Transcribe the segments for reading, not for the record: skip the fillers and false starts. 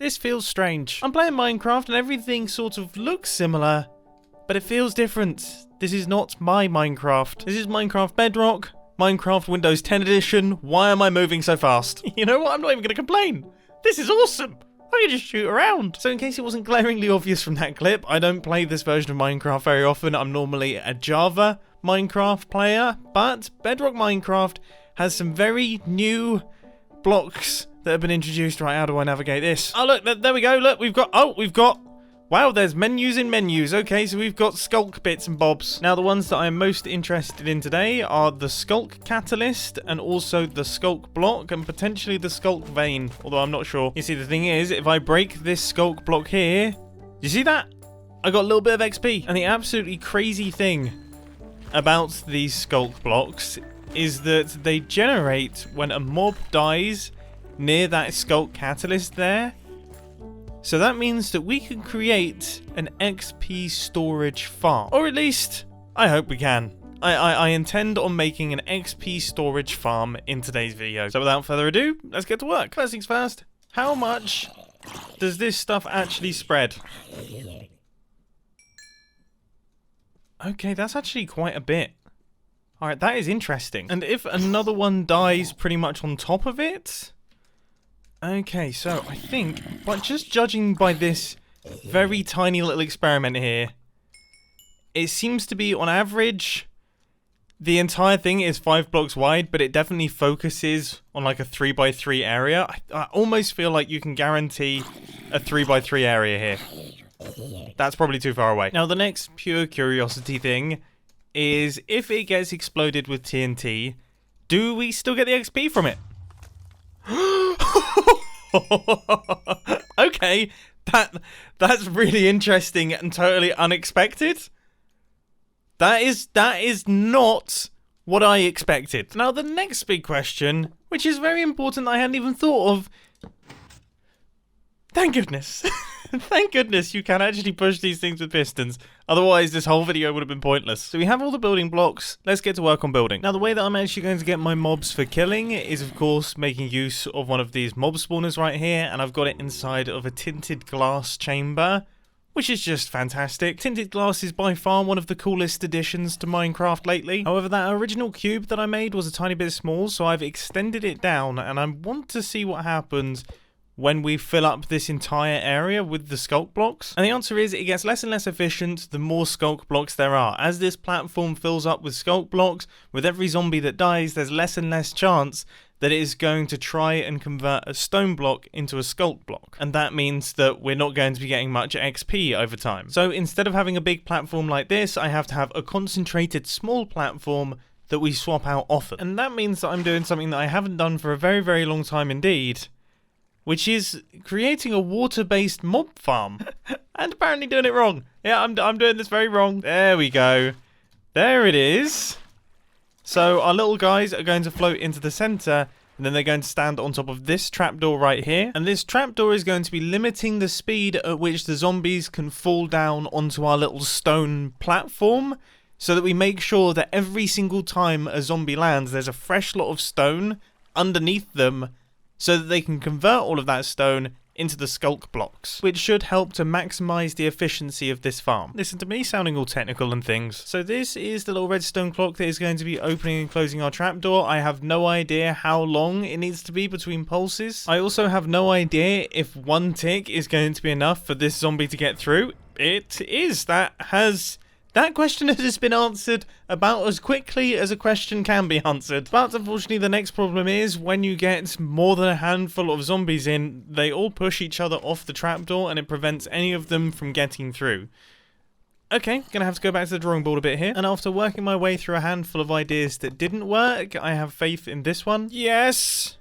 This feels strange. I'm playing Minecraft and everything sort of looks similar, but it feels different. This is not my Minecraft. This is Minecraft Bedrock, Minecraft Windows 10 edition. Why am I moving so fast? You know what? I'm not even going to complain. This is awesome. I can just shoot around. So in case it wasn't glaringly obvious from that clip, I don't play this version of Minecraft very often. I'm normally a Java Minecraft player, but Bedrock Minecraft has some very new blocks that have been introduced. Right, how do I navigate this? Oh, look, there we go. Look, we've got, wow, there's menus in menus. Okay, so we've got Sculk bits and bobs. Now, the ones that I'm most interested in today are the Sculk Catalyst and also the Sculk Block and potentially the Sculk Vein, although I'm not sure. You see, the thing is, if I break this Sculk Block here, you see that? I got a little bit of XP. And the absolutely crazy thing about these Sculk Blocks is that they generate when a mob dies near that Sculk Catalyst there. So that means that we can create an XP storage farm. Or at least, I hope we can. I intend on making an XP storage farm in today's video. So without further ado, let's get to work. First things first, how much does this stuff actually spread? Okay, that's actually quite a bit. Alright, that is interesting. And if another one dies pretty much on top of it... Okay, so I think, but just judging by this very tiny little experiment here, it seems to be, on average, the entire thing is 5 blocks wide, but it definitely focuses on like a 3x3 area. I almost feel like you can guarantee a 3x3 area here. That's probably too far away. Now, the next pure curiosity thing is, if it gets exploded with TNT, do we still get the XP from it? Okay, that's really interesting and totally unexpected. That is not what I expected. Now, the next big question, which is very important, I hadn't even thought of. Thank goodness. Thank goodness you can actually push these things with pistons. Otherwise, this whole video would have been pointless. So we have all the building blocks. Let's get to work on building. Now, the way that I'm actually going to get my mobs for killing is, of course, making use of one of these mob spawners right here. And I've got it inside of a tinted glass chamber, which is just fantastic. Tinted glass is by far one of the coolest additions to Minecraft lately. However, that original cube that I made was a tiny bit small, so I've extended it down. And I want to see what happens when we fill up this entire area with the Sculk blocks. And the answer is, it gets less and less efficient the more Sculk blocks there are. As this platform fills up with Sculk blocks, with every zombie that dies, there's less and less chance that it is going to try and convert a stone block into a Sculk block. And that means that we're not going to be getting much XP over time. So instead of having a big platform like this, I have to have a concentrated small platform that we swap out often. And that means that I'm doing something that I haven't done for a very, very long time indeed, which is creating a water-based mob farm. And apparently doing it wrong. Yeah, I'm doing this very wrong. There we go. There it is. So our little guys are going to float into the center, and then they're going to stand on top of this trapdoor right here. And this trapdoor is going to be limiting the speed at which the zombies can fall down onto our little stone platform, so that we make sure that every single time a zombie lands, there's a fresh lot of stone underneath them, so that they can convert all of that stone into the Sculk blocks, which should help to maximize the efficiency of this farm. Listen to me sounding all technical and things. So this is the little redstone clock that is going to be opening and closing our trapdoor. I have no idea how long it needs to be between pulses. I also have no idea if one tick is going to be enough for this zombie to get through. It is. That question has been answered about as quickly as a question can be answered. But unfortunately, the next problem is, when you get more than a handful of zombies in, they all push each other off the trapdoor and it prevents any of them from getting through. Okay, gonna have to go back to the drawing board a bit here. And after working my way through a handful of ideas that didn't work, I have faith in this one. Yes!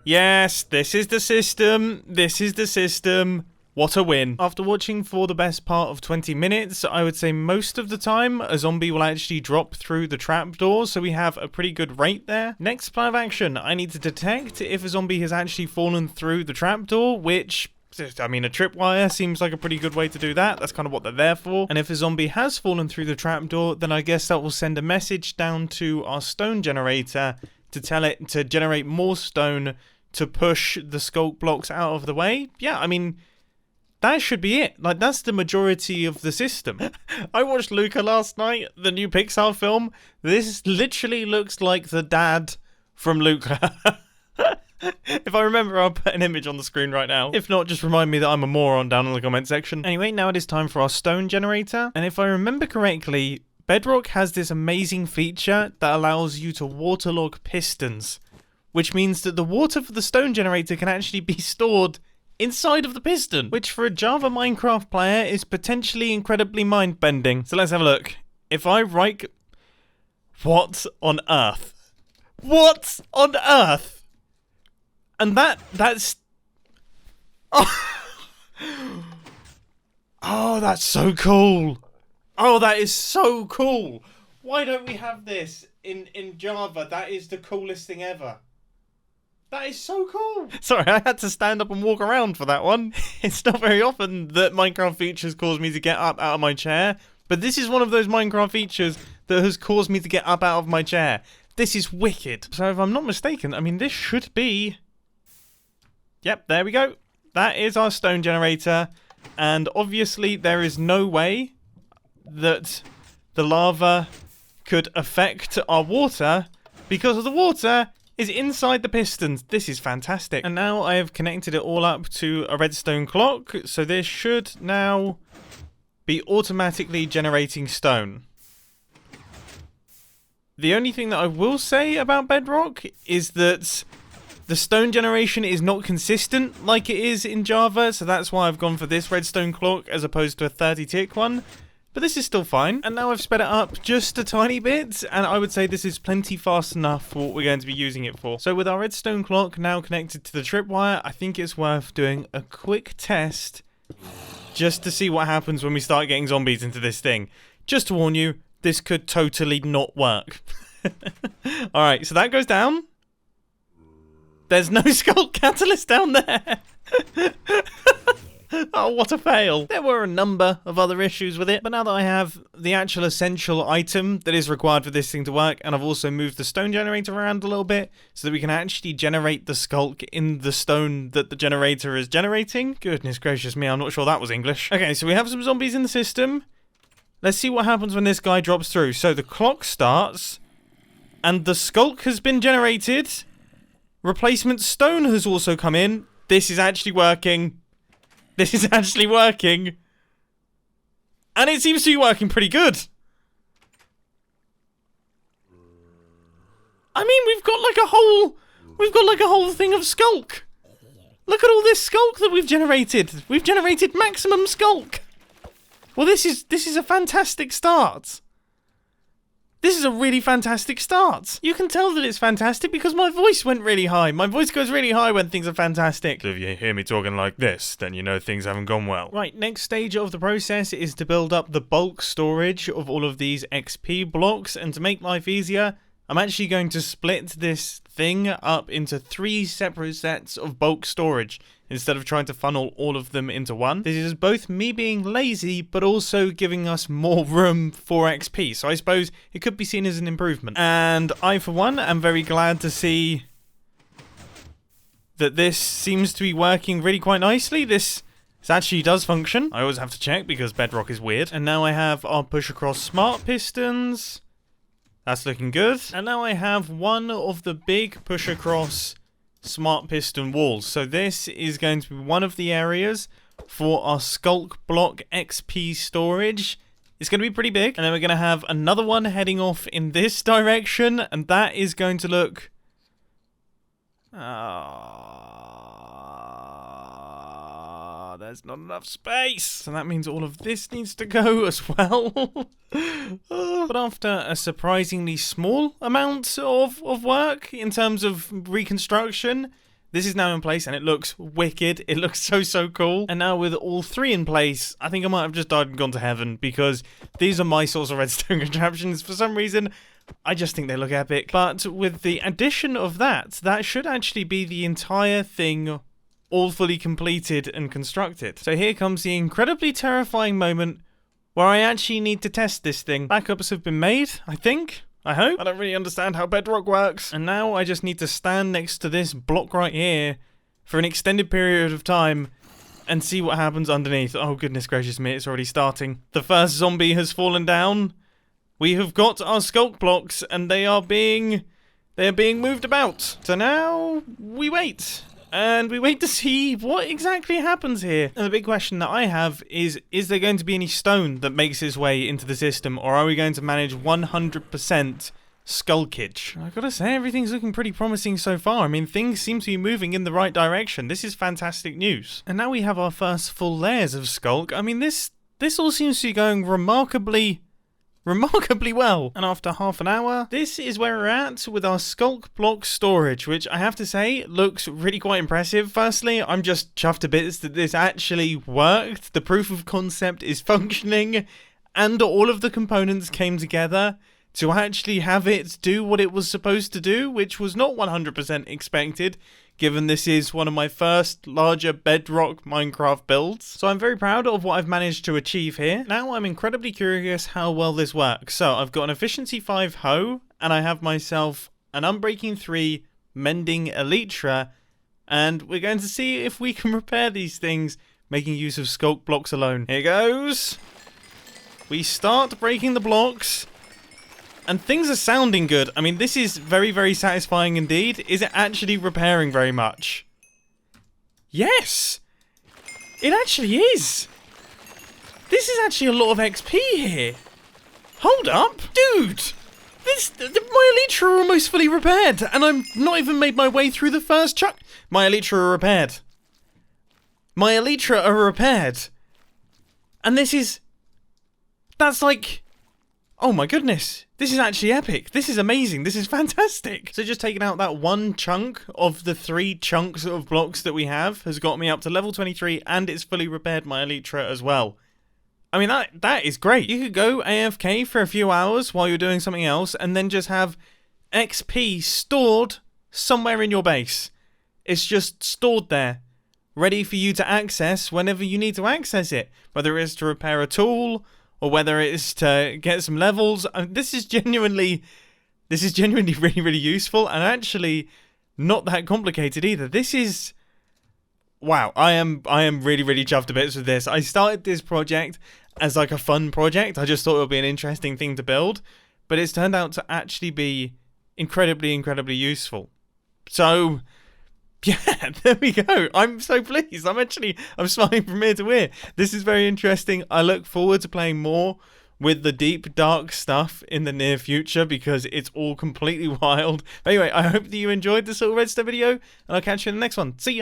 Yes, this is the system. This is the system. What a win. After watching for the best part of 20 minutes, I would say most of the time a zombie will actually drop through the trapdoor, so we have a pretty good rate there. Next plan of action, I need to detect if a zombie has actually fallen through the trapdoor, which, I mean, a tripwire seems like a pretty good way to do that. That's kind of what they're there for. And if a zombie has fallen through the trapdoor, then I guess that will send a message down to our stone generator to tell it to generate more stone to push the Sculk blocks out of the way, yeah, I mean, that should be it. Like, that's the majority of the system. I watched Luca last night, the new Pixar film. This literally looks like the dad from Luca. If I remember, I'll put an image on the screen right now. If not, just remind me that I'm a moron down in the comment section. Anyway, now it is time for our stone generator. And if I remember correctly, Bedrock has this amazing feature that allows you to waterlog pistons, which means that the water for the stone generator can actually be stored inside of the piston, which for a Java Minecraft player is potentially incredibly mind-bending. So let's have a look. If I write... What on earth? What on earth? And that's... Oh. Oh, that's so cool. Oh, that is so cool. Why don't we have this in Java? That is the coolest thing ever. That is so cool. Sorry, I had to stand up and walk around for that one. It's not very often that Minecraft features cause me to get up out of my chair, but this is one of those Minecraft features that has caused me to get up out of my chair. This is wicked. So if I'm not mistaken, I mean, this should be... Yep, there we go. That is our stone generator. And obviously there is no way that the lava could affect our water because the water is inside the pistons. This is fantastic. And now I have connected it all up to a redstone clock. So this should now be automatically generating stone. The only thing that I will say about Bedrock is that the stone generation is not consistent like it is in Java. So that's why I've gone for this redstone clock as opposed to a 30-tick one. But this is still fine. And now I've sped it up just a tiny bit. And I would say this is plenty fast enough for what we're going to be using it for. So with our redstone clock now connected to the tripwire, I think it's worth doing a quick test just to see what happens when we start getting zombies into this thing. Just to warn you, this could totally not work. Alright, so that goes down. There's no Sculk catalyst down there. Oh, what a fail. There were a number of other issues with it, but now that I have the actual essential item that is required for this thing to work, and I've also moved the stone generator around a little bit so that we can actually generate the Sculk in the stone that the generator is generating. Goodness gracious me, I'm not sure that was English. Okay, so we have some zombies in the system. Let's see what happens when this guy drops through. So the clock starts, and the Sculk has been generated. Replacement stone has also come in. This is actually working. This is actually working. And it seems to be working pretty good. I mean, we've got like a whole thing of Sculk. Look at all this Sculk that we've generated. We've generated maximum Sculk. Well, this is a fantastic start. This is a really fantastic start. You can tell that it's fantastic because my voice went really high. My voice goes really high when things are fantastic. So if you hear me talking like this, then you know things haven't gone well. Right, next stage of the process is to build up the bulk storage of all of these XP blocks. And to make life easier, I'm actually going to split this thing up into 3 separate sets of bulk storage instead of trying to funnel all of them into one. This is both me being lazy, but also giving us more room for XP. So I suppose it could be seen as an improvement. And I, for one, am very glad to see that this seems to be working really quite nicely. This actually does function. I always have to check because Bedrock is weird. And now I have our push across smart pistons. That's looking good. And now I have one of the big push across smart piston walls. So this is going to be one of the areas for our Sculk Block XP storage. It's going to be pretty big. And then we're going to have another one heading off in this direction. And that is going to look... there's not enough space. So that means all of this needs to go as well. But after a surprisingly small amount of work in terms of reconstruction, this is now in place and it looks wicked. It looks so cool. And now with all 3 in place, I think I might have just died and gone to heaven because these are my sorts of redstone contraptions. For some reason, I just think they look epic. But with the addition of that should actually be the entire thing all fully completed and constructed. So here comes the incredibly terrifying moment where I actually need to test this thing. Backups have been made, I think. I hope. I don't really understand how bedrock works. And now I just need to stand next to this block right here for an extended period of time and see what happens underneath. Oh, goodness gracious me, it's already starting. The first zombie has fallen down. We have got our Sculk Blocks, and they are being moved about. So now we wait. And we wait to see what exactly happens here. And the big question that I have is there going to be any stone that makes its way into the system, or are we going to manage 100% skulkage? I gotta say, everything's looking pretty promising so far. I mean, things seem to be moving in the right direction. This is fantastic news. And now we have our first full layers of Sculk. I mean, this all seems to be going remarkably well. And after half an hour, this is where we're at with our Sculk block storage, which I have to say looks really quite impressive. Firstly, I'm just chuffed to bits that this actually worked. The proof of concept is functioning, and all of the components came together to actually have it do what it was supposed to do, which was not 100% expected, given this is one of my first larger bedrock Minecraft builds. So I'm very proud of what I've managed to achieve here. Now I'm incredibly curious how well this works. So I've got an efficiency 5 hoe, and I have myself an unbreaking 3 mending elytra, and we're going to see if we can repair these things making use of Sculk blocks alone. Here goes. We start breaking the blocks. And things are sounding good. I mean, this is very, very satisfying indeed. Is it actually repairing very much? Yes! It actually is! This is actually a lot of XP here. Hold up. Dude! My elytra are almost fully repaired. And I'm not even made my way through the first chunk. My elytra are repaired. My elytra are repaired. And this is... That's like... Oh my goodness, this is actually epic. This is amazing. This is fantastic. So just taking out that one chunk of the 3 chunks of blocks that we have has got me up to level 23, and it's fully repaired my elytra as well. I mean, that is great. You could go AFK for a few hours while you're doing something else and then just have XP stored somewhere in your base. It's just stored there, ready for you to access whenever you need to access it, whether it's to repair a tool or whether it's to get some levels. This is genuinely really, really useful, and actually not that complicated either. This is... Wow, I am really, really chuffed to bits with this. I started this project as like a fun project. I just thought it would be an interesting thing to build, but it's turned out to actually be incredibly, incredibly useful. So... yeah, there we go. I'm so pleased. I'm smiling from ear to ear. This is very interesting. I look forward to playing more with the deep, dark stuff in the near future because it's all completely wild. But anyway, I hope that you enjoyed this little redstone video, and I'll catch you in the next one. See ya.